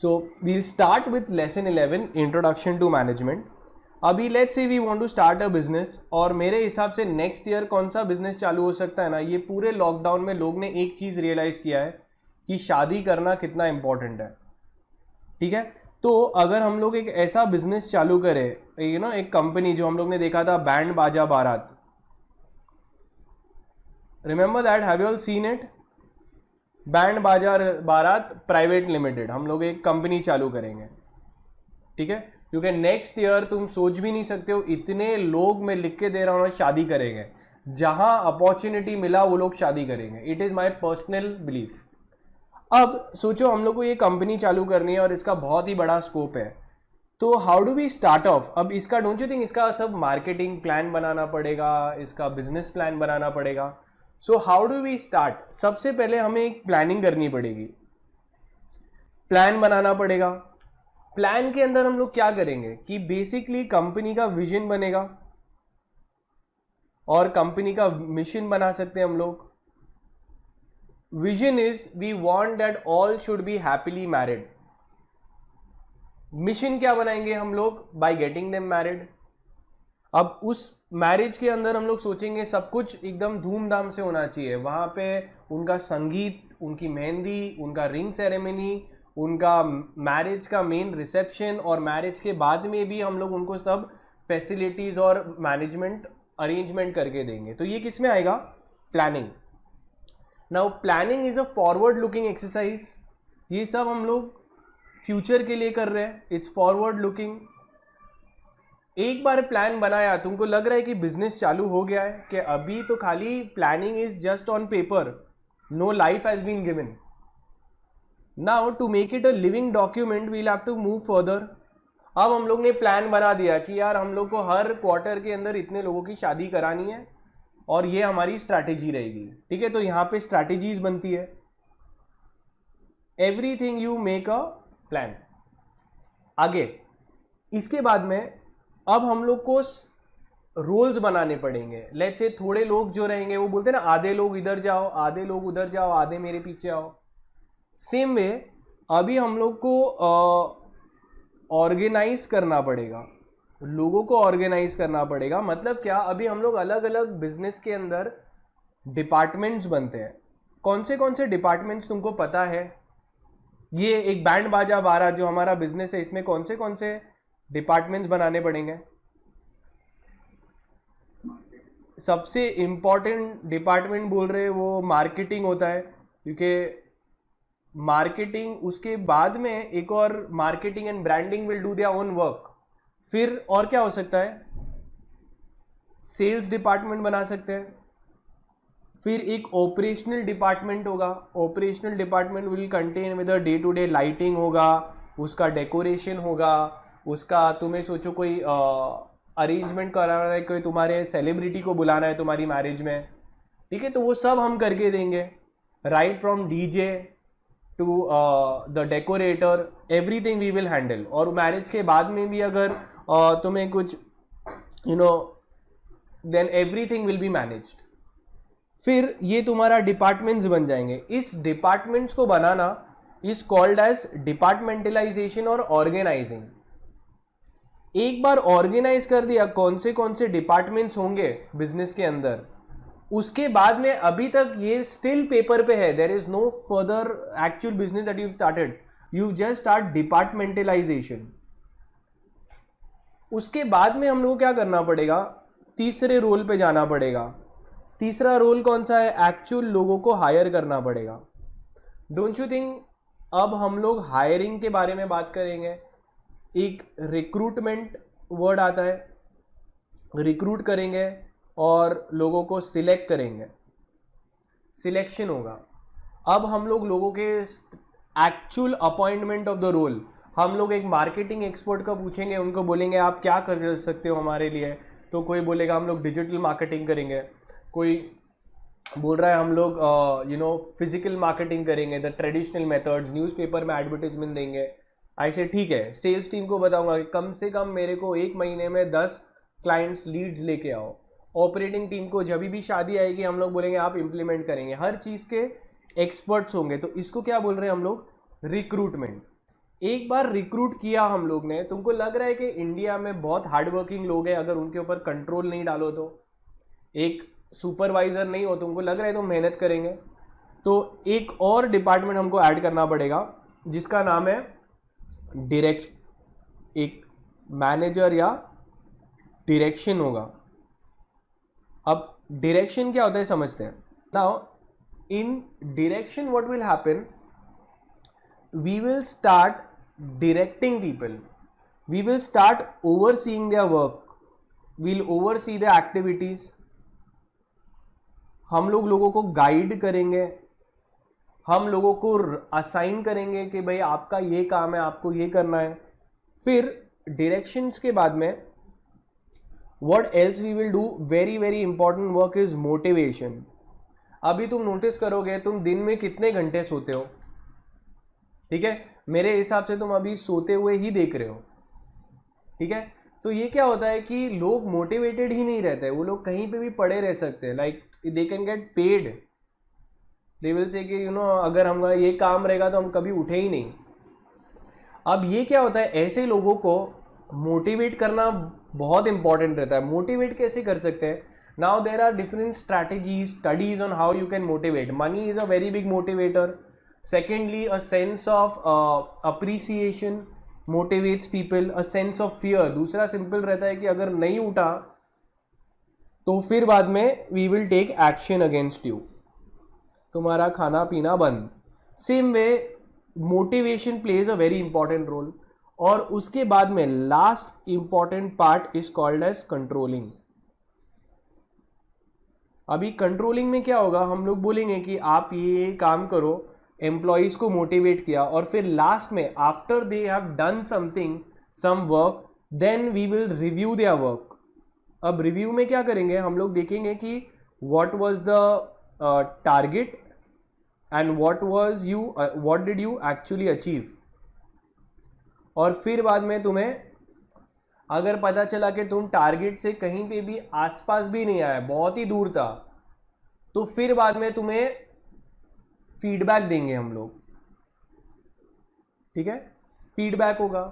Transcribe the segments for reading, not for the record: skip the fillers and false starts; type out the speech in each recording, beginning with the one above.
So we'll start with lesson 11, introduction to management. अभी let's say we want to start a business, और मेरे हिसाब से next year कौन सा बिजनेस चालू हो सकता है ना, ये पूरे लॉकडाउन में लोग ने एक चीज़ रियलाइज़ किया है कि शादी करना कितना इम्पोर्टेंट है. ठीक है, तो अगर हम लोग एक ऐसा बिजनेस चालू करें, एक कंपनी जो हम लोग ने देखा था बैंड बाजा बारात, remember that, have you all seen it? Band बाजा बारात प्राइवेट लिमिटेड, हम लोग एक कंपनी चालू करेंगे. ठीक है, क्योंकि नेक्स्ट ईयर तुम सोच भी नहीं सकते हो इतने लोग, मैं लिख के दे रहा हूँ, शादी करेंगे. जहां अपॉर्चुनिटी मिला वो लोग शादी करेंगे. It is my personal belief. अब सोचो हम लोग को ये कंपनी चालू करनी है और इसका बहुत ही बड़ा स्कोप है, तो how do we start off? अब इसका डोंट यू थिंक इसका सब मार्केटिंग प्लान बनाना पड़ेगा, इसका बिजनेस प्लान बनाना पड़ेगा. So how do we start? सबसे पहले हमें एक प्लानिंग करनी पड़ेगी, प्लान बनाना पड़ेगा. प्लान के अंदर हम लोग क्या करेंगे कि बेसिकली कंपनी का विजन बनेगा और कंपनी का मिशन बना सकते हैं हम लोग. Vision is we want that all should be happily married. Mission क्या बनाएंगे हम लोग? By getting them married. अब उस मैरिज के अंदर हम लोग सोचेंगे सब कुछ एकदम धूमधाम से होना चाहिए. वहां पे उनका संगीत, उनकी मेहंदी, उनका रिंग सेरेमनी, उनका मैरिज का मेन रिसेप्शन, और मैरिज के बाद में भी हम लोग उनको सब फैसिलिटीज और मैनेजमेंट अरेंजमेंट करके देंगे. तो ये किस में आएगा? Planning. Now planning is a forward looking exercise. ये सब हम लोग फ्यूचर के लिए कर रहे हैं. It's forward looking. एक बार प्लान बनाया, तुमको लग रहा है कि बिजनेस चालू हो गया है, कि अभी तो खाली planning is just on paper, no life has been given. Now to make it a living document we'll have to move further. अब हम लोग ने प्लान बना दिया कि यार हम लोग को हर क्वार्टर के अंदर इतने लोगों की शादी करानी है और ये हमारी स्ट्रैटेजी रहेगी. ठीक है, तो यहाँ पे स्ट्रैटेजीज बनती है. Everything you make a plan. आगे इसके बाद में अब हम लोग को रोल्स बनाने पड़ेंगे. लेट्स से थोड़े लोग जो रहेंगे वो बोलते हैं ना, आधे लोग इधर जाओ, आधे लोग उधर जाओ, आधे मेरे पीछे आओ. सेम वे अभी हम लोग को ऑर्गेनाइज करना पड़ेगा, लोगों को ऑर्गेनाइज करना पड़ेगा. मतलब क्या? अभी हम लोग अलग अलग बिजनेस के अंदर डिपार्टमेंट्स बनते हैं. कौन से डिपार्टमेंट्स तुमको पता है? ये एक बैंड बाजा बारात जो हमारा बिजनेस है, इसमें कौन से डिपार्टमेंट्स बनाने पड़ेंगे? सबसे इंपॉर्टेंट डिपार्टमेंट बोल रहे हैं वो मार्केटिंग होता है, क्योंकि मार्केटिंग, उसके बाद में एक और marketing and branding will do their own work. फिर और क्या हो सकता है? सेल्स डिपार्टमेंट बना सकते हैं. फिर एक ऑपरेशनल डिपार्टमेंट होगा. Operational department will contain with day to day lighting होगा, उसका डेकोरेशन होगा, उसका तुम्हें सोचो कोई अरेंजमेंट कराना है, कोई तुम्हारे सेलिब्रिटी को बुलाना है तुम्हारी मैरिज में. ठीक है, तो वो सब हम करके देंगे. Right from DJ to the decorator, everything we will handle. और मैरिज के बाद में भी अगर तुम्हें कुछ then everything will be managed. फिर ये तुम्हारा डिपार्टमेंट्स बन जाएंगे. इस डिपार्टमेंट्स को बनाना इज कॉल्ड एज डिपार्टमेंटलाइजेशन और ऑर्गेनाइजिंग. एक बार ऑर्गेनाइज कर दिया कौन से डिपार्टमेंट्स होंगे बिजनेस के अंदर, उसके बाद में अभी तक ये स्टिल पेपर पे है. There is no further actual business that you started. You just start departmentalisation. उसके बाद में हम लोग को क्या करना पड़ेगा? तीसरे रोल पे जाना पड़ेगा. तीसरा रोल कौन सा है? एक्चुअल लोगों को हायर करना पड़ेगा. डोंट यू थिंक अब हम लोग हायरिंग के बारे में बात करेंगे. एक रिक्रूटमेंट वर्ड आता है, रिक्रूट करेंगे और लोगों को सिलेक्ट करेंगे, सिलेक्शन होगा. अब हम लोग लोगों के actual appointment of the role, हम लोग एक मार्केटिंग एक्सपर्ट का पूछेंगे, उनको बोलेंगे आप क्या कर सकते हो हमारे लिए. तो कोई बोलेगा हम लोग डिजिटल मार्केटिंग करेंगे, कोई बोल रहा है हम लोग फिजिकल मार्केटिंग करेंगे, द ट्रेडिशनल मेथड्स, न्यूज़पेपर में एडवर्टाइजमेंट देंगे. ऐसे ठीक है, सेल्स टीम को बताऊंगा कि कम से कम मेरे को एक महीने में 10 क्लाइंट्स लीड्स लेके आओ. ऑपरेटिंग टीम को जब भी शादी आएगी हम लोग बोलेंगे आप इंप्लीमेंट करेंगे. हर चीज़ के एक्सपर्ट्स होंगे. तो इसको क्या बोल रहे हैं हम लोग? रिक्रूटमेंट. एक बार रिक्रूट किया हम लोग ने, तुमको लग रहा है कि इंडिया में बहुत हार्ड वर्किंग लोग हैं, अगर उनके ऊपर कंट्रोल नहीं डालो तो, एक सुपरवाइजर नहीं हो, तुमको लग रहा है तो मेहनत करेंगे? तो एक और डिपार्टमेंट हमको ऐड करना पड़ेगा जिसका नाम है डायरेक्ट, एक मैनेजर या डायरेक्शन होगा। अब डायरेक्शन क्या होता है समझते हैं। Now in direction what will happen, we will start directing people, we will start overseeing their work, we'll oversee their activities, हम लोगों को गाइड करेंगे, हम लोगों को असाइन करेंगे कि भाई आपका ये काम है, आपको ये करना है। फिर डायरेक्शंस के बाद में what else we will do, very very important work is motivation। अभी तुम नोटिस करोगे तुम दिन में कितने घंटे सोते हो, ठीक है, मेरे हिसाब से तुम अभी सोते हुए ही देख रहे हो, ठीक है। तो ये क्या होता है कि लोग मोटिवेटेड ही नहीं रहते, वो लोग कहीं पे भी पड़े रह सकते हैं, like they can get paid, they will say कि अगर हमारा ये काम रहेगा तो हम कभी उठे ही नहीं। अब ये क्या होता है, ऐसे लोगों को मोटिवेट करना बहुत इंपॉर्टेंट रहता है। मोटिवेट कैसे कर सकते हैं? Now there are different strategies, studies on how you can motivate. Money is a very big motivator. Secondly, a sense of appreciation motivates people. A sense of fear, दूसरा simple रहता है कि अगर नहीं उठा तो फिर बाद में we will take action against you, तुम्हारा खाना पीना बंद। Same way motivation plays a very important role. और उसके बाद में last important part is called as controlling. अभी कंट्रोलिंग में क्या होगा, हम लोग बोलेंगे कि आप ये काम करो, एम्प्लॉइज को मोटिवेट किया, और फिर लास्ट में after they have done something, some work, then we will review their work. अब रिव्यू में क्या करेंगे, हम लोग देखेंगे कि what was the target and what did you actually achieve. और फिर बाद में तुम्हें अगर पता चला कि तुम टारगेट से कहीं पे भी आसपास भी नहीं आए, बहुत ही दूर था, तो फिर बाद में तुम्हें फीडबैक देंगे हम लोग, ठीक है, फीडबैक होगा।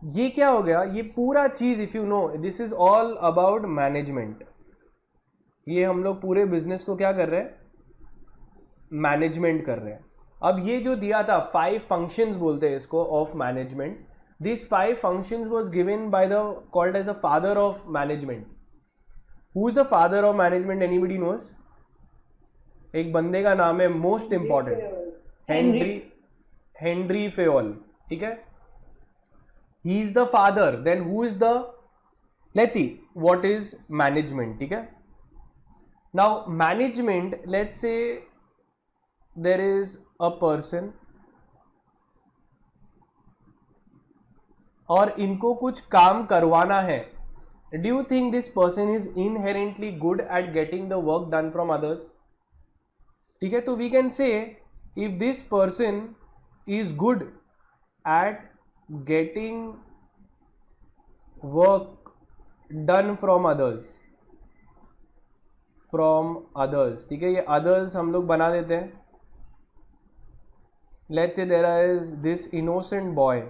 ये क्या हो गया, ये पूरा चीज if you know this is all about management. ये हम लोग पूरे बिजनेस को क्या कर रहे हैं, मैनेजमेंट कर रहे हैं। अब ये जो दिया था 5 फंक्शंस बोलते हैं इसको of management, this 5 functions was given by the called as the father of management. Who is the father of management, anybody knows? एक बंदे का नाम है मोस्ट इंपॉर्टेंट, हेनरी फेयोल, ठीक है, he is the father. Then who is the, let's see what is management, ठीक है। Now management, let's say there is a person और इनको कुछ काम करवाना है। Do you think this person is inherently good at getting the work done from others? ठीक है, तो we can say if this person is good at getting work done from others, ठीक है, ये अदर्स हम लोग बना देते हैं। Let's say there is this innocent boy,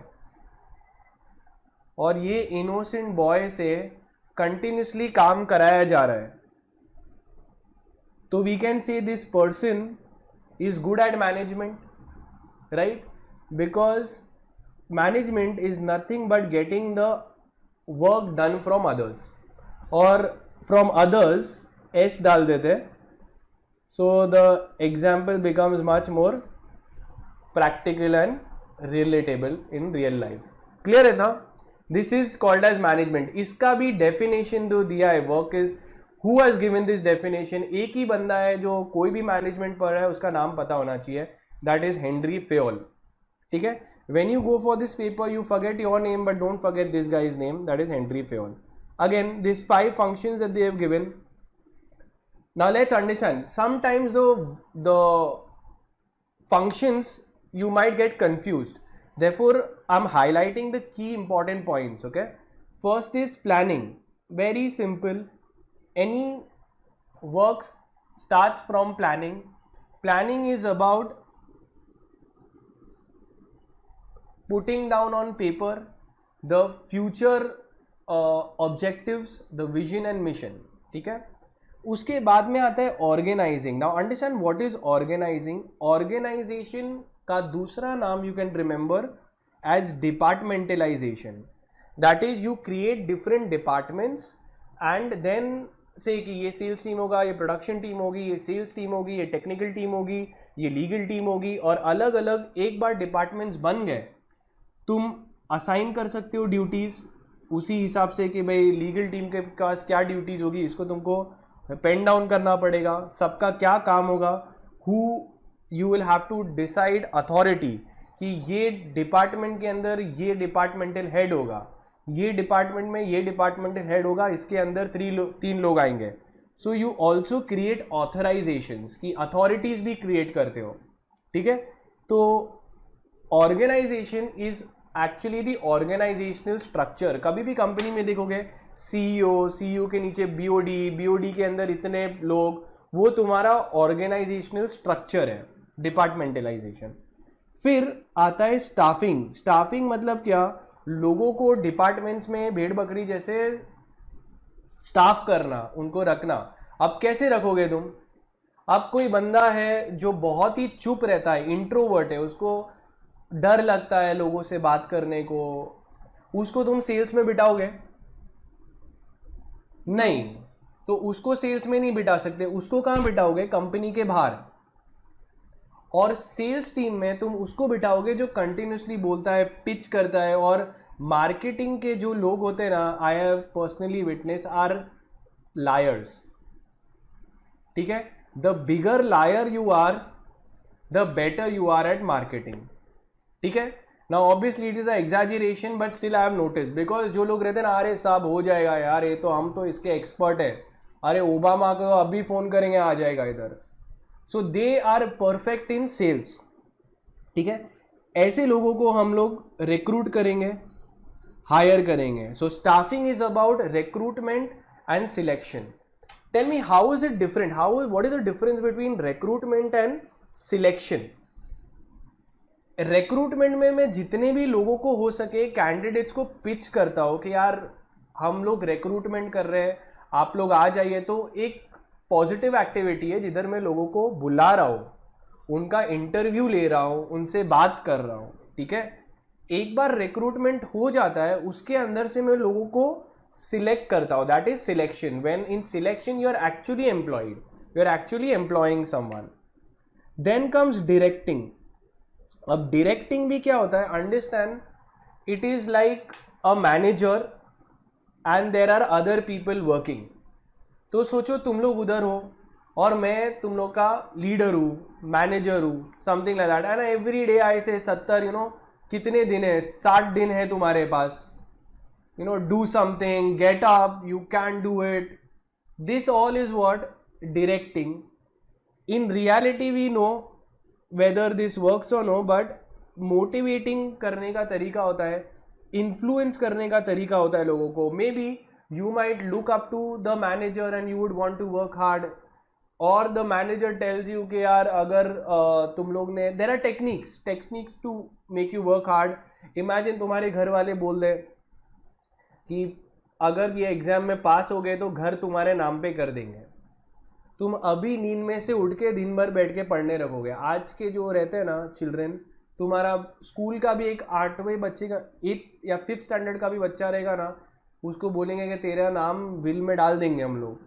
और ये इनोसेंट बॉय से कंटिन्यूसली काम कराया जा रहा है, तो we can say this person is good at management, right? Because management is nothing but getting the work done from others, और फ्रॉम अदर्स एस डाल देते, so the example becomes much more practical and relatable in real life. Clear है ना? This is called as management. इसका भी definition जो दिया है, work is, who has given this definition? एक ही बंदा है जो कोई भी मैनेजमेंट पढ़ रहा है, उसका नाम पता होना चाहिए, दैट इज हेनरी फेयोल, ठीक है। When you go for this paper, you forget your name, but don't forget this guy's name, that is Henry Fayol. Again, these 5 functions that they have given. Now let's understand. Sometimes the functions you might get confused. Therefore, I'm highlighting the key important points. Okay. First is planning. Very simple. Any works starts from planning. Planning is about putting down on paper the future objectives, the vision and mission, ठीक है। उसके बाद में आता है organising. Now understand what is organising. Organisation का दूसरा नाम you can remember as departmentalisation. That is you create different departments and then say कि ये सेल्स टीम होगा, ये प्रोडक्शन टीम होगी, ये सेल्स टीम होगी, ये टेक्निकल टीम होगी, ये लीगल टीम होगी, और अलग अलग एक बार डिपार्टमेंट्स बन गए, तुम असाइन कर सकते हो ड्यूटीज उसी हिसाब से कि भाई लीगल टीम के पास क्या ड्यूटीज होगी, इसको तुमको पेन डाउन करना पड़ेगा, सबका क्या काम होगा, who you will have to decide authority कि ये डिपार्टमेंट के अंदर ये डिपार्टमेंटल हेड होगा, ये डिपार्टमेंट में ये डिपार्टमेंटल हेड होगा, इसके अंदर 3 लोग आएंगे। So you also create authorisations की अथॉरिटीज भी क्रिएट करते हो, ठीक है। तो organisation is actually the organisational structure. कभी भी कंपनी में देखोगे सीईओ के नीचे बीओडी के अंदर इतने लोग, वो तुम्हारा ऑर्गेनाइजेशनल स्ट्रक्चर है, डिपार्टमेंटलाइजेशन। फिर आता है स्टाफिंग। स्टाफिंग मतलब क्या, लोगों को डिपार्टमेंट्स में भेड़ बकरी जैसे स्टाफ करना, उनको रखना। अब कैसे रखोगे तुम, अब कोई बंदा है जो बहुत ही चुप रहता है, इंट्रोवर्ट है, उसको डर लगता है लोगों से बात करने को, उसको तुम सेल्स में बिठाओगे नहीं, तो उसको सेल्स में नहीं बिठा सकते, उसको कहां बिठाओगे, कंपनी के बाहर। और सेल्स टीम में तुम उसको बिठाओगे जो कंटिन्यूसली बोलता है, पिच करता है। और मार्केटिंग के जो लोग होते हैं ना, I have personally witness, are liars, ठीक है। The bigger liar you are, the better you are at marketing, ठीक है। Now obviously it is a exaggeration but still I have notice, because जो लोग रहते हैं ना, अरे साहब हो जाएगा यार, ये तो हम तो इसके एक्सपर्ट है, अरे ओबामा को अभी फोन करेंगे आ जाएगा इधर। So they are perfect in sales, ठीक है। ऐसे लोगों को हम लोग रिक्रूट करेंगे, हायर करेंगे। So staffing is about recruitment and selection. Tell me how is it different, what is the difference between recruitment and selection. Recruitment में मैं जितने भी लोगों को हो सके कैंडिडेट्स को पिच करता हूं कि यार हम लोग रिक्रूटमेंट कर रहे हैं, आप लोग आ जाइए। तो एक पॉजिटिव एक्टिविटी है जिधर मैं लोगों को बुला रहा हूं, उनका इंटरव्यू ले रहा हूं, उनसे बात कर रहा हूं, ठीक है। एक बार रिक्रूटमेंट हो जाता है, उसके अंदर से मैं लोगों को सिलेक्ट करता हूं, that is selection. When in selection you are actually employed, you are actually employing someone. Then comes directing. अब डायरेक्टिंग भी क्या होता है, understand, it is like a manager and there are other people working. तो सोचो तुम लोग उधर हो और मैं तुम लोग का लीडर हूँ, मैनेजर हूँ, something like that, and every day I say 70 कितने दिन है, 60 दिन है तुम्हारे पास, do something, get up, you can do it. This all is what, directing. In reality we know whether this works or no, but motivating करने का तरीका होता है, इन्फ्लुएंस करने का तरीका होता है लोगों को। May be you might look up to the manager and you would want to work hard, or the manager tells you कि यार अगर तुम लोग ने, there are techniques to make you work hard. Imagine तुम्हारे घर वाले बोल दे कि अगर ये एग्जाम में पास हो गए तो घर तुम्हारे नाम पे कर देंगे, तुम अभी नींद में से उठ के दिन भर बैठ के पढ़ने लगोगे। आज के जो रहते हैं ना चिल्ड्रेन, तुम्हारा स्कूल का भी एक 8वें बच्चे का, 8 या 5th स्टैंडर्ड का भी बच्चा रहेगा ना, उसको बोलेंगे कि तेरा नाम विल में डाल देंगे हम लोग,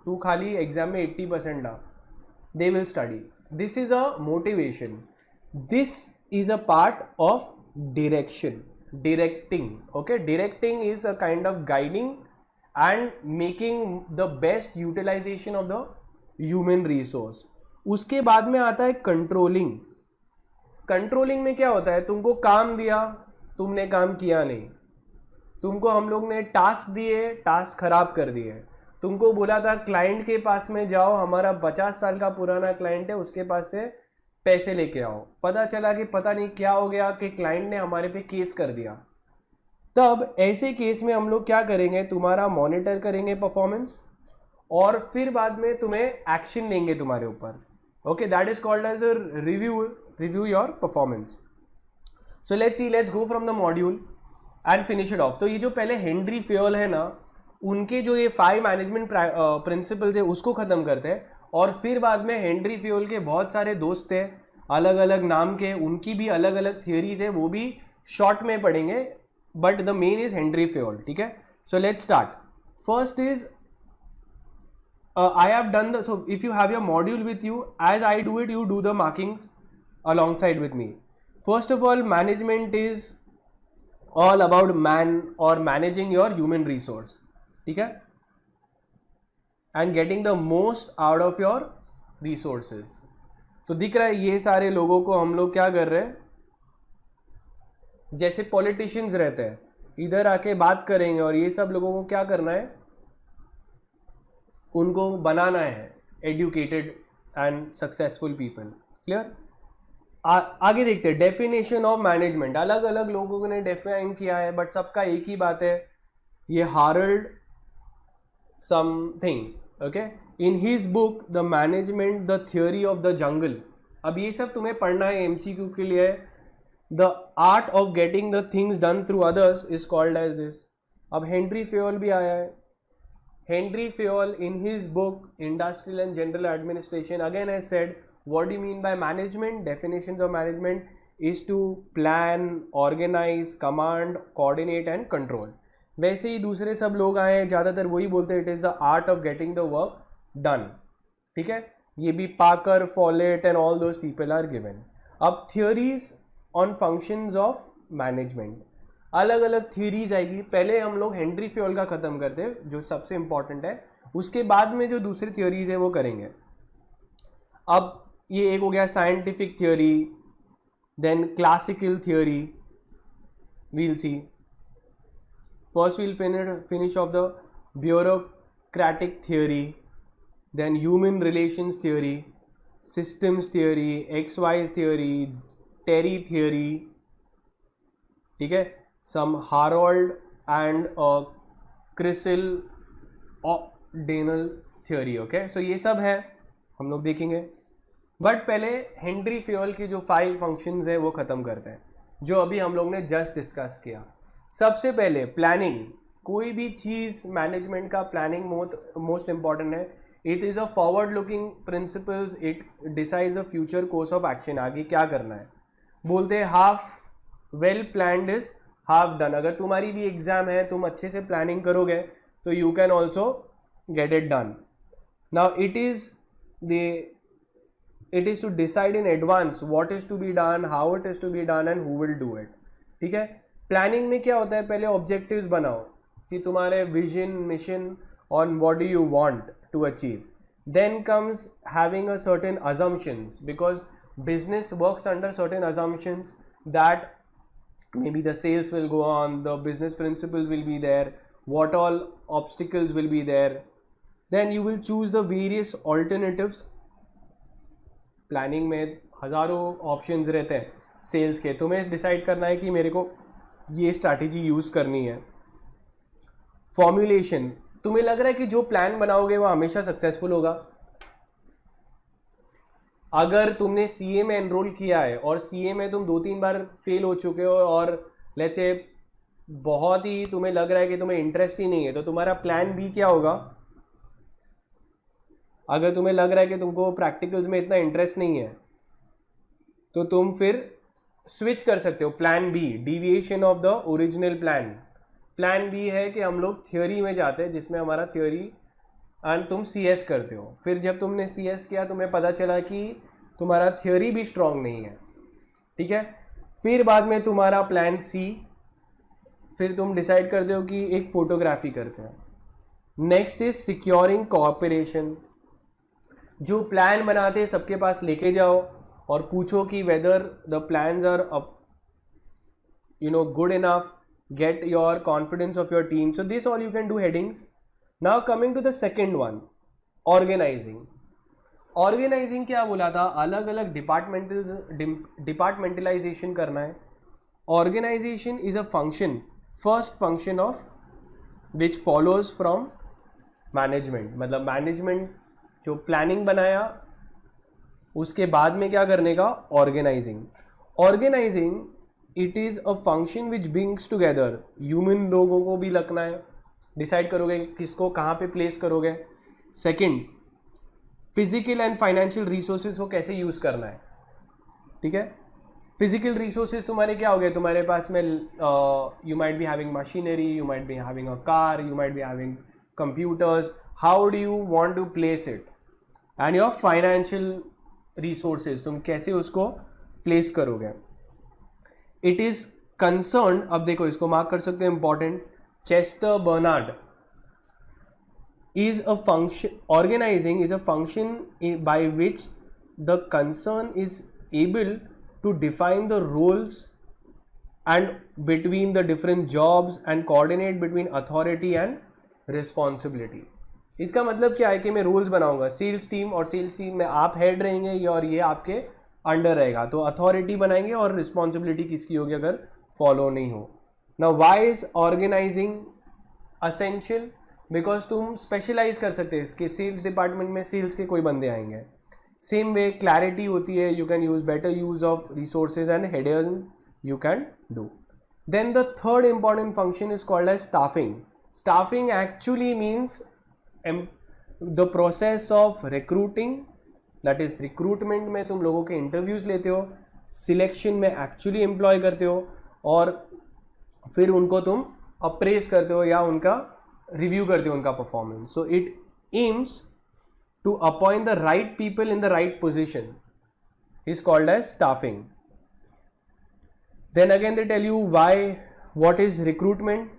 तू खाली एग्जाम में 80% ला, they will study. This is a motivation, this is a part of direction, directing, okay. Directing is a kind of guiding and making the best utilization of the human resource. उसके बाद में आता है controlling. Controlling में क्या होता है, तुमको काम दिया, तुमने काम किया नहीं, तुमको हम लोग ने टास्क दिए, टास्क खराब कर दिए, तुमको बोला था क्लाइंट के पास में जाओ, हमारा 50 साल का पुराना क्लाइंट है, उसके पास से पैसे लेके आओ, पता चला कि पता नहीं क्या हो गया कि क्लाइंट ने हमारे पे केस कर दिया। तब ऐसे केस में हम लोग क्या करेंगे, तुम्हारा मॉनिटर करेंगे परफॉर्मेंस, और फिर बाद में तुम्हें एक्शन लेंगे तुम्हारे ऊपर, okay. That is called as a review your performance. So let's go from the module and finish it off. तो ये जो पहले हेनरी फेयोल है ना, उनके जो ये 5 मैनेजमेंट प्रिंसिपल्स है उसको खत्म करते हैं. और फिर बाद में हेनरी फेयोल के बहुत सारे दोस्त थे अलग अलग नाम के, उनकी भी अलग अलग थियोरीज है, वो भी शॉर्ट में पढ़ेंगे. But the main is Henry Fayol. ठीक है, so let's start. First is I have done the, so if you have your module with you, as I do it, you do the markings alongside with me. First of all, management is all about man or managing your human resource. ठीक है, and getting the most out of your resources. तो दिख रहा है ये सारे लोगों को हम लोग क्या कर रहे हैं, जैसे पॉलिटिशियंस रहते हैं इधर आके बात करेंगे और ये सब लोगों को क्या करना है, उनको बनाना है educated and successful people. Clear. आगे देखते हैं डेफिनेशन ऑफ मैनेजमेंट. अलग अलग लोगों ने डिफाइन किया है बट सबका एक ही बात है, ये Harold something. Okay, in his book the management the theory of the jungle. अब ये सब तुम्हें पढ़ना है एमसीक्यू के लिए. The art of getting the things done through others is called as this. अब हेनरी फेयोल भी आया है. Henry Fayol in his book Industrial and General Administration again has said, what do you mean by management? Definitions of management is to plan, organize, command, coordinate and control. वैसे ही दूसरे सब लोग आए हैं ज़्यादातर वही बोलते हैं, it is the art of getting the work done. ठीक है, ये भी Parker, Follett and all those people are given. अब theories on functions of management, अलग अलग थ्योरीज आएगी. पहले हम लोग हेनरी फेयोल का खत्म करते हैं जो सबसे इंपॉर्टेंट है, उसके बाद में जो दूसरी थ्योरीज है वो करेंगे. अब ये एक हो गया scientific theory, then classical theory. We'll see first we'll finish off the bureaucratic theory, then human relations theory, systems theory, X Y theory, Terry theory. ठीक है, some Harold and Cecil O'Donnell theory. okay, so ये सब है हम लोग देखेंगे. But पहले Henry Fayol की जो 5 फंक्शंस है वो ख़त्म करते हैं जो अभी हम लोग ने जस्ट डिस्कस किया. सबसे पहले प्लानिंग. कोई भी चीज़ मैनेजमेंट का प्लानिंग मोस्ट इंपॉर्टेंट है. It is a forward looking principles, it decides the future course of action. आगे क्या करना है बोलते हैं half well planned is half done. अगर तुम्हारी भी एग्जाम है, तुम अच्छे से प्लानिंग करोगे तो you can also get it done. Now it is to decide in advance what is to be done, how it is to be done and who will do it. ठीक है, planning में क्या होता है, पहले objectives बनाओ कि तुम्हारे vision, mission on what do you want to achieve. Then comes having a certain assumptions because business works under certain assumptions that maybe the sales will go on, the business principles will be there, what all obstacles will be there. Then you will choose the various alternatives. Planning में हज़ारों options रहते हैं sales के, तुम्हें decide करना है कि मेरे को ये स्ट्रैटेजी यूज़ करनी है. फॉर्मुलेशन, तुम्हें लग रहा है कि जो प्लान बनाओगे वो हमेशा सक्सेसफुल होगा. अगर तुमने सीए में एनरोल किया है और सीए में तुम 2-3 बार फेल हो चुके हो और लेट्स से बहुत ही तुम्हें लग रहा है कि तुम्हें इंटरेस्ट ही नहीं है, तो तुम्हारा प्लान बी क्या होगा. अगर तुम्हें लग रहा है कि तुमको प्रैक्टिकल्स में इतना इंटरेस्ट नहीं है तो तुम फिर स्विच कर सकते हो. Plan B, deviation of the original plan. Plan B है कि हम लोग थ्योरी में जाते हैं जिसमें हमारा थ्योरी एंड तुम सीएस करते हो. फिर जब तुमने सीएस किया तुम्हें पता चला कि तुम्हारा थ्योरी भी स्ट्रांग नहीं है. ठीक है, फिर बाद में तुम्हारा प्लान सी, फिर तुम डिसाइड करते हो कि एक फोटोग्राफी करते हैं. Next is securing cooperation. जो प्लान बनाते हैं सबके पास लेके जाओ और पूछो कि whether the plans are good enough, get your confidence of your team. So this all you can do headings. Now coming to the second one, organising. Organising क्या बोला था, अलग अलग डिपार्टमेंटलाइजेशन करना है. Organisation is a function, first function of which follows from management. मतलब management जो planning बनाया उसके बाद में क्या करने का, organising. Organising it is a function which brings together, human लोगों को भी लगना है, डिसाइड करोगे किसको कहाँ पे प्लेस करोगे. Second, physical and financial resources को कैसे यूज़ करना है. ठीक है, फिजिकल रिसोर्सेज तुम्हारे क्या हो गए, तुम्हारे पास में you might be having machinery, you might be having a car, you might be having computers. How do you want to place it. And your financial resources, तुम कैसे उसको प्लेस करोगे. इट इज कंसर्न, अब देखो इसको mark कर सकते हैं important. Chester Barnard is a function, organizing is a function by which the concern is able to define the roles and between the different jobs and coordinate between authority and responsibility. इसका मतलब क्या है कि मैं rules बनाऊंगा sales team, और sales team में आप हेड रहेंगे और ये आपके अंडर रहेगा, तो अथॉरिटी बनाएंगे और रिस्पॉन्सिबिलिटी किसकी होगी अगर फॉलो नहीं हो. Now why is organising essential, because तुम स्पेशलाइज कर सकते हैं इसके, सेल्स डिपार्टमेंट में सेल्स के कोई बंदे आएंगे. सेम वे क्लैरिटी होती है, you can use better use of resources and headers you can do. Then the third important function is called as staffing. Staffing actually means the process of recruiting, that is recruitment में तुम लोगों के interviews लेते हो, selection में actually employ करते हो, और फिर उनको तुम अप्रेस करते हो या उनका रिव्यू करते हो उनका performance. So it aims to appoint the right people in the right position, is called as staffing. Then again they tell you why, what is recruitment.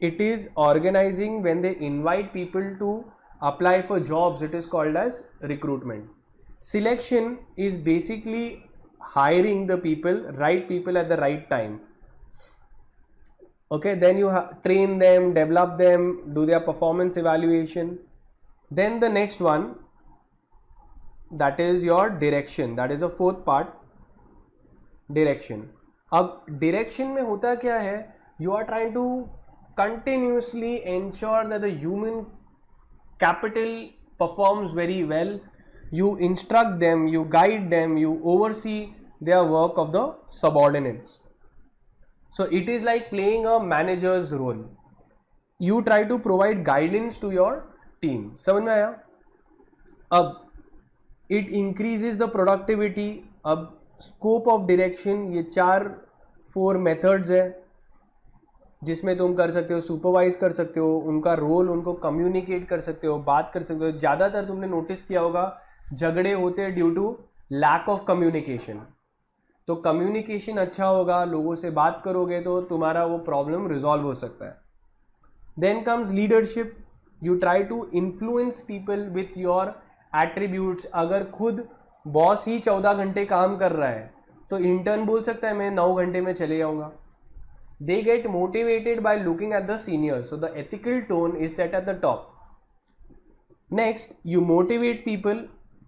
It is organising when they invite people to apply for jobs, it is called as recruitment. Selection is basically hiring the people, right people at the right time. Okay, then you train them, develop them, do their performance evaluation. Then the next one, that is your direction, that is the fourth part, direction. अब direction में होता क्या है, you are trying to continuously ensure that the human capital performs very well. You instruct them, you guide them, you oversee their work of the subordinates. So it is like playing a manager's role. You try to provide guidance to your team. समझ में आया. अब it increases the productivity. अब scope of direction, ये 4 methods है जिसमें तुम कर सकते हो, सुपरवाइज कर सकते हो, उनका रोल उनको कम्युनिकेट कर सकते हो, बात कर सकते हो. ज़्यादातर तुमने नोटिस किया होगा झगड़े होते हैं due to lack of communication. तो कम्युनिकेशन अच्छा होगा, लोगों से बात करोगे तो तुम्हारा वो प्रॉब्लम रिजॉल्व हो सकता है. Then comes leadership. You try to influence people with your attributes. अगर खुद बॉस ही 14 घंटे काम कर रहा है तो इंटर्न बोल सकता है मैं 9 घंटे में चले जाऊँगा. They get motivated by looking at the seniors. So the ethical tone is set at the top. Next, you motivate people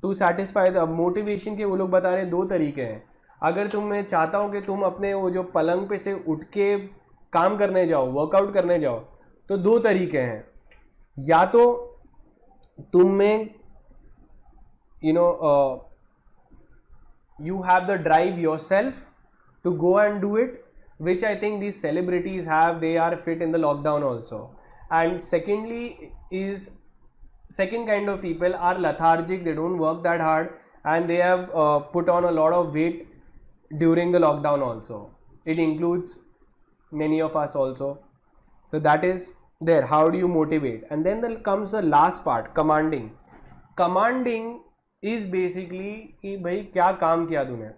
to satisfy the motivation के वो लोग बता रहे हैं 2 तरीके हैं. अगर तुम, मैं चाहता हूँ कि तुम अपने वो जो पलंग पे से उठ के काम करने जाओ, वर्कआउट करने जाओ, तो 2 तरीके हैं. या तो तुम में you have the drive yourself to go and do it, which I think these celebrities have. They are fit in the lockdown also. And secondly is, second kind of people are lethargic, they don't work that hard, and they have put on a lot of weight during the lockdown also. It includes many of us also. So that is there. How do you motivate? And then there comes the last part, commanding. Commanding is basically कि भाई क्या काम किया तूने,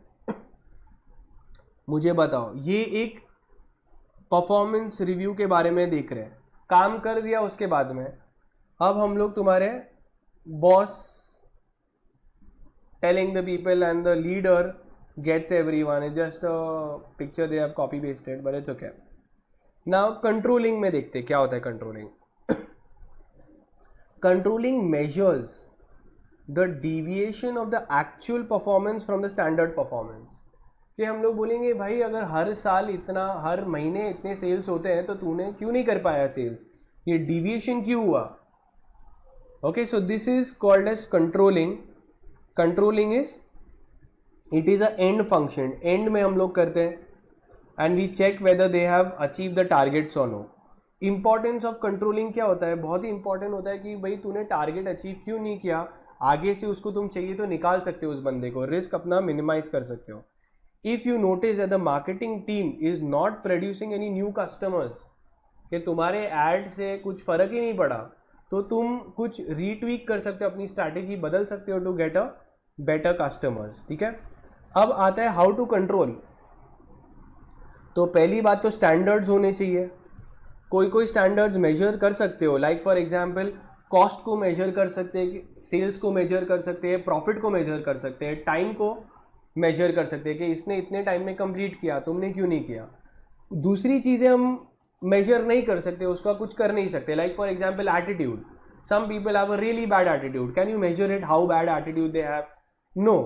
मुझे बताओ. ये एक परफॉर्मेंस रिव्यू के बारे में देख रहे हैं. काम कर दिया उसके बाद में अब हम लोग तुम्हारे boss telling the people and the leader gets everyone. Is just a picture they have copy pasted, but it's okay. Now controlling में देखते क्या होता है. Controlling measures the deviation of the actual performance from the standard performance. कि हम लोग बोलेंगे भाई अगर हर साल इतना, हर महीने इतने सेल्स होते हैं तो तूने क्यों नहीं कर पाया सेल्स, ये डिविएशन क्यों हुआ. Okay, so this is called as controlling. Controlling is, it is a end function. End में हम लोग करते हैं. and we check whether they have achieved the targets or no. Importance of controlling क्या होता है, बहुत ही इंपॉर्टेंट होता है कि भाई तूने टारगेट अचीव क्यों नहीं किया, आगे से उसको तुम चाहिए तो निकाल सकते हो, उस बंदे को रिस्क अपना मिनिमाइज कर सकते हो. If you notice that the marketing team is not producing any new customers, कि तुम्हारे एड से कुछ फर्क ही नहीं पड़ा, तो तुम कुछ रीट्वीक कर सकते हो, अपनी स्ट्रैटेजी बदल सकते हो to get a better customers. ठीक है, अब आता है हाउ टू कंट्रोल. तो पहली बात तो स्टैंडर्ड्स होने चाहिए. कोई स्टैंडर्ड्स मेजर कर सकते हो, लाइक फॉर एग्जांपल कॉस्ट को मेजर कर सकते हैं, सेल्स को मेजर कर सकते हैं, प्रॉफिट को मेजर कर सकते हैं, टाइम को मेजर कर सकते हैं कि इसने इतने टाइम में कंप्लीट किया, तुमने क्यों नहीं किया. दूसरी चीज़ें हम मेजर नहीं कर सकते, उसका कुछ कर नहीं सकते, like for example attitude. Some people have a really bad attitude, can you measure it how bad attitude they have? No.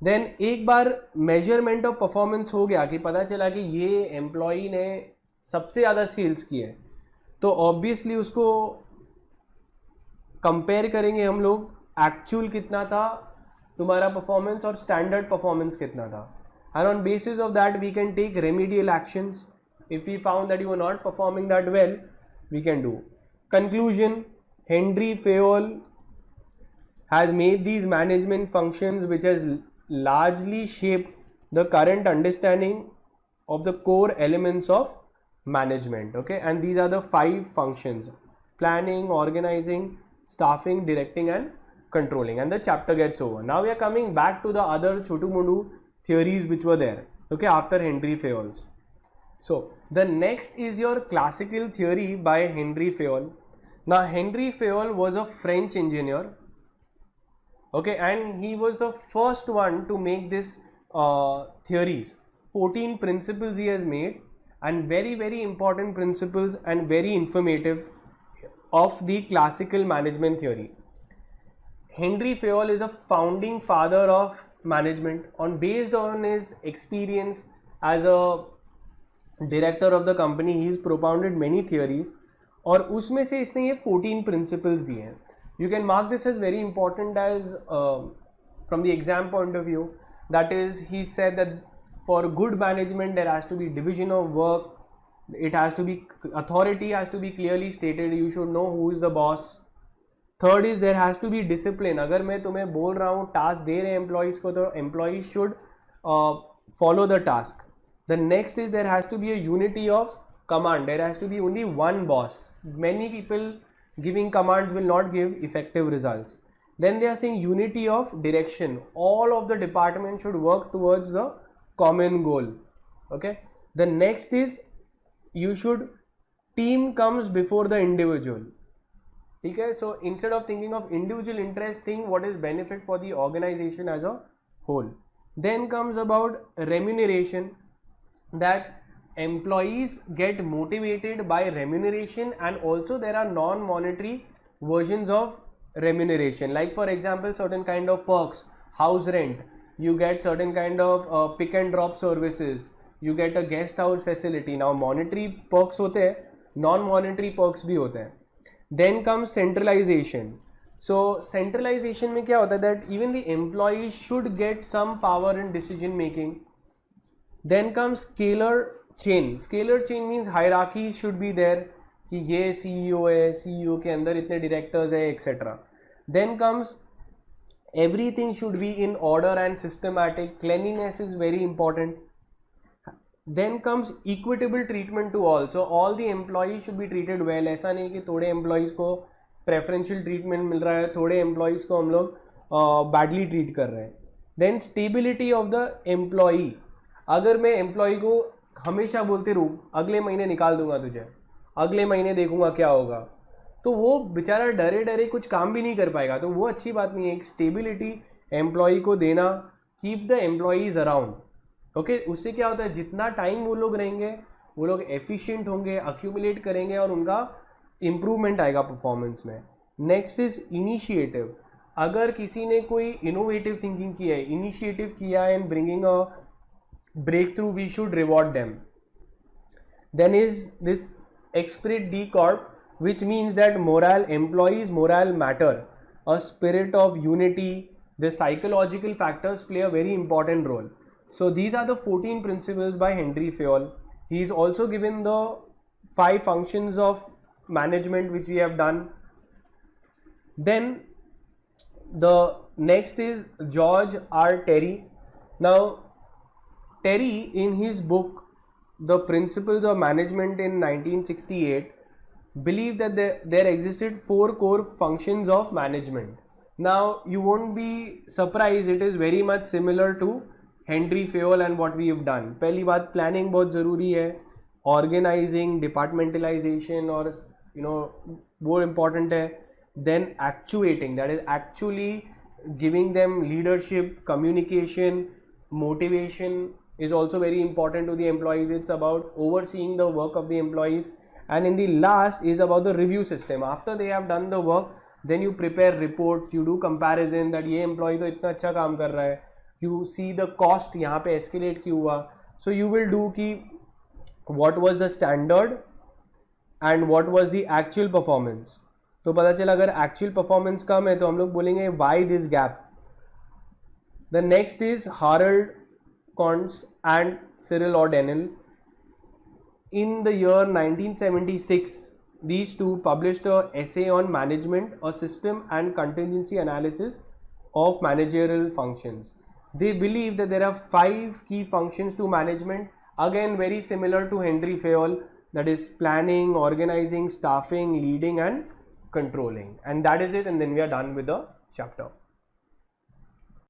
Then एक बार मेजरमेंट ऑफ परफॉर्मेंस हो गया कि पता चला कि ये एम्प्लॉई ने सबसे ज़्यादा सेल्स की है, तो ऑब्वियसली उसको कंपेयर करेंगे हम लोग, एक्चुअल कितना था तुम्हारा परफॉर्मेंस और स्टैंडर्ड परफॉर्मेंस कितना था, and on basis of that we can take remedial actions. If we found that you are not performing that well, we can do. Conclusion, Henry Fayol has made these management functions which has largely shaped the current understanding of the core elements of management. Okay, and these are the 5 functions: planning, organizing, staffing, directing and controlling. And the chapter gets over. Now we are coming back to the other chotu mundu theories which were there, okay, after Henry Fayol's. So the next is your classical theory by Henry Fayol. Now Henry Fayol was a French engineer, okay, and he was the first one to make this theories. 14 principles he has made, and very important principles and very informative of the classical management theory. Henry Fayol is a founding father of management. Based on his experience as a director of the company, he has propounded many theories, और उसमें से इसने ये 14 principles दिए हैं. You can mark this as very important as from the exam point of view. That is, he said that for good management there has to be division of work, it has to be, authority has to be clearly stated, you should know who is the boss. Third is there has to be discipline. अगर मैं तुम्हें बोल रहा हूँ task दे रहे हैं employees को, तो employees should follow the task. The next is there has to be a unity of command. There has to be only one boss. Many people giving commands will not give effective results. Then they are saying unity of direction. All of the departments should work towards the common goal. Okay. The next is you should, team comes before the individual. Okay. So instead of thinking of individual interest, think what is benefit for the organization as a whole. Then comes about remuneration, that employees get motivated by remuneration, and also there are non-monetary versions of remuneration, like for example certain kind of perks, house rent, you get certain kind of pick and drop services, you get a guest house facility. Now monetary perks होते हैं, non-monetary perks भी होते हैं. Then comes centralization. So centralization में क्या होता है, that even the employees should get some power in decision making. Then comes scalar chain. Scalar chain means hierarchy should be there, कि ये CEO है, CEO के अंदर इतने directors है, etc. Then comes everything should be in order and systematic. Cleanliness is very important. Then comes equitable treatment to all. So all the employees should be treated well. ऐसा नहीं कि थोड़े employees को preferential treatment मिल रहा है, थोड़े employees को हम लोग badly treat कर रहे हैं. Then stability of the employee. अगर मैं एम्प्लॉय को हमेशा बोलते रहूँ अगले महीने निकाल दूंगा तुझे, अगले महीने देखूंगा क्या होगा, तो वो बेचारा डरे डरे कुछ काम भी नहीं कर पाएगा, तो वो अच्छी बात नहीं है. एक स्टेबिलिटी एम्प्लॉय को देना, keep the employees around. Okay, उससे क्या होता है, जितना टाइम वो लोग रहेंगे वो लोग एफिशिएंट होंगे, अक्यूमुलेट करेंगे और उनका इम्प्रूवमेंट आएगा परफॉर्मेंस में. Next is initiative. अगर किसी ने कोई इनोवेटिव थिंकिंग की है, इनिशिएटिव किया है in bringing a breakthrough, we should reward them. Then is this esprit de corps, which means that morale, employees morale matter, a spirit of unity. The psychological factors play a very important role. So these are the 14 principles by Henry Fayol. He is also given the 5 functions of management which we have done. Then the next is George R. Terry. Now Terry, in his book The Principles of Management in 1968, believed that there existed 4 core functions of management. Now you won't be surprised, it is very much similar to Henry Fayol and what we have done. पहली बात, planning बहुत ज़रूरी है, organising, departmentalisation और वो important है. Then actuating, that is actually giving them leadership, communication, motivation is also very important to the employees. It's about overseeing the work of the employees. And in the last is about the review system. After they have done the work, then you prepare reports, you do comparison that ये employee तो इतना अच्छा काम कर रहा है, you see the cost यहाँ पे escalate क्यों हुआ. So you will do कि what was the standard and what was the actual performance. तो पता चला अगर actual performance कम है तो हम लोग बोलेंगे why this gap. The next is Harold Kuntz and Cyril O'Donnell. In the year 1976, these two published an essay on management, a system and contingency analysis of managerial functions. They believe that there are 5 key functions to management, again very similar to Henry Fayol, that is planning, organizing, staffing, leading and controlling. And that is it, and then we are done with the chapter.